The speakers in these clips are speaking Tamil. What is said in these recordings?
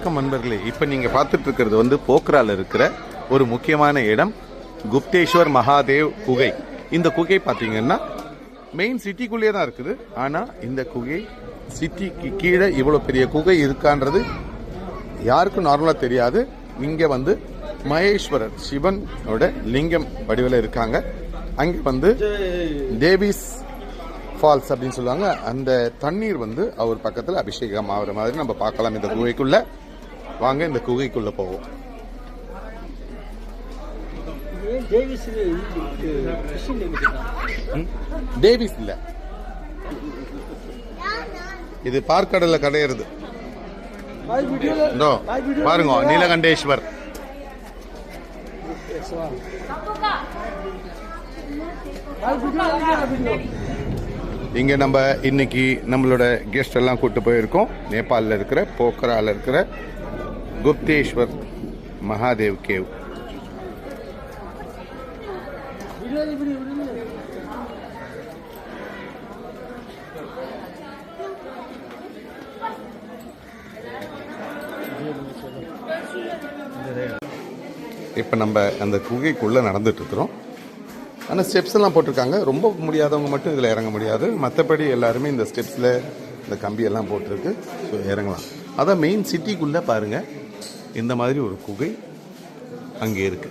வணக்கம் நண்பர்களே. இப்ப நீங்க பார்த்துட்டு இருக்கிறது வந்து போக்ரால இருக்கிற ஒரு முக்கியமான இடம் குப்தேஸ்வர் மகாதேவ் குகை. இந்த குகை பாத்தீங்கன்னா மெயின் சிட்டிக்குள்ளேயே தான் இருக்குது. ஆனா இந்த குகை சிட்டிக்கு கீழே இவ்வளவு பெரிய குகை இருக்கான்றது யாருக்கும் நார்மலா தெரியாது. இங்க வந்து மகேஸ்வரர் சிவனோட லிங்கம் வடிவில் இருக்காங்க. அங்க வந்து தேவிஸ் ஃபால்ஸ் அப்படின்னு சொல்லுவாங்க. அந்த தண்ணீர் வந்து அவர் பக்கத்தில் அபிஷேகம் ஆகிற மாதிரி நம்ம பார்க்கலாம். இந்த குகைக்குள்ள வாங்க, இந்த குகைக்குள்ள போவோம். டேவிஸ் இல்ல, இது பார்க்கடல கடையிறது. பாருங்க, நீலகண்டேஸ்வர். இங்க நம்ம இன்னைக்கு நம்மளோட கெஸ்ட் எல்லாம் கூட்டு போயிருக்கோம். நேபாளில் இருக்கிற போக்ரால இருக்கிற குப்தேஸ்வர் மகாதேவ் கேவ். இப்ப நம்ம அந்த குகைக்குள்ள நடந்துட்டு இருக்கிறோம். ஆனால் ஸ்டெப்ஸ் எல்லாம் போட்டிருக்காங்க. ரொம்ப முடியாதவங்க மட்டும் இதில் இறங்க முடியாது. மற்றபடி எல்லாருமே இந்த ஸ்டெப்ஸில் இந்த கம்பியெல்லாம் போட்டிருக்கு. ஸோ இறங்கலாம். அதான் மெயின் சிட்டிக்குள்ளே பாருங்கள், இந்த மாதிரி ஒரு குகை அங்கே இருக்கு.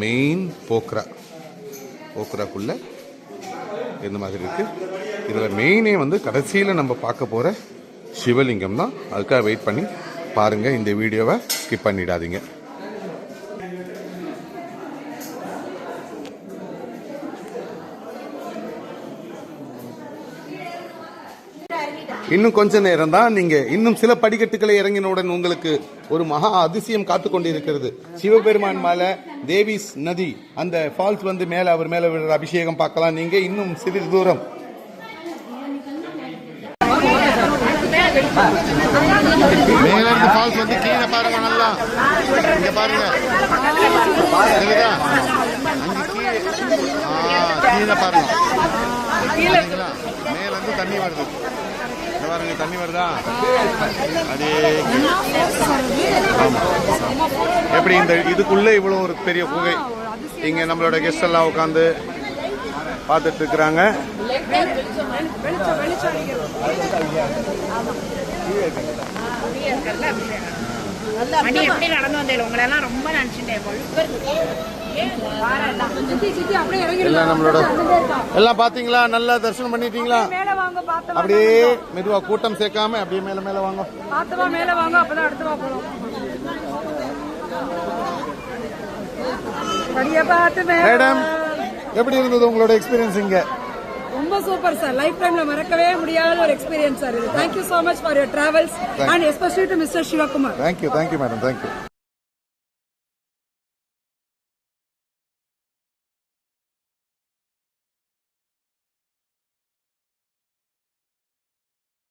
மெயின் போக்ராக்குள்ளே இந்த மாதிரி இருக்கு. இதில் மெயினே வந்து கடைசியில் நம்ம பார்க்க போகிற சிவலிங்கம் தான். அதுக்காக வெயிட் பண்ணி பாருங்கள். இந்த வீடியோவை ஸ்கிப் பண்ணிடாதீங்க. இன்னும் கொஞ்ச நேரம் தான். நீங்க இன்னும் சில படிக்கட்டுகளை இறங்கினவுடன் உங்களுக்கு ஒரு மகா அதிசயம் காத்து கொண்டிருக்கிறது. சிவபெருமான் மேல தேவிஸ் நதி, அந்த ஃபால்ஸ் வந்து மேல அவர் மேல விழுற அபிஷேகம் பார்க்கலாம். நீங்க இன்னும் சிறிது தூரம் மேல இருந்து ஃபால்ஸ் வந்து கீழே பாருங்க. நல்லா இங்க பாருங்க, கீழே பாருங்க. மேல இருந்து தண்ணி வருது பாருங்க, தண்ணி வருதா? அதே எப்படி இந்த இதுக்குள்ள இவ்வளவு ஒரு பெரிய குகை. இங்க நம்மளோட கெஸ்ட் எல்லாம் உட்காந்து பார்த்துட்டு இருக்கிறாங்க. நம்மளோட எல்லாம் பாத்தீங்களா? நல்லா தரிசனம் பண்ணிட்டீங்களா? அப்படியே மெதுவா கூட்டம் சேர்க்காம அப்படியே மேல மேல வாங்க. மேடம், எப்படி இருந்தது உங்களோட எக்ஸ்பீரியன்ஸ் இங்க? ரொம்ப சூப்பர் சார். லைஃப் டைம்ல மறக்கவே முடியாத ஒரு experience sir. Thank you so much for your travels and especially to Mr. Shivakumar. Thank you madam. Thank you.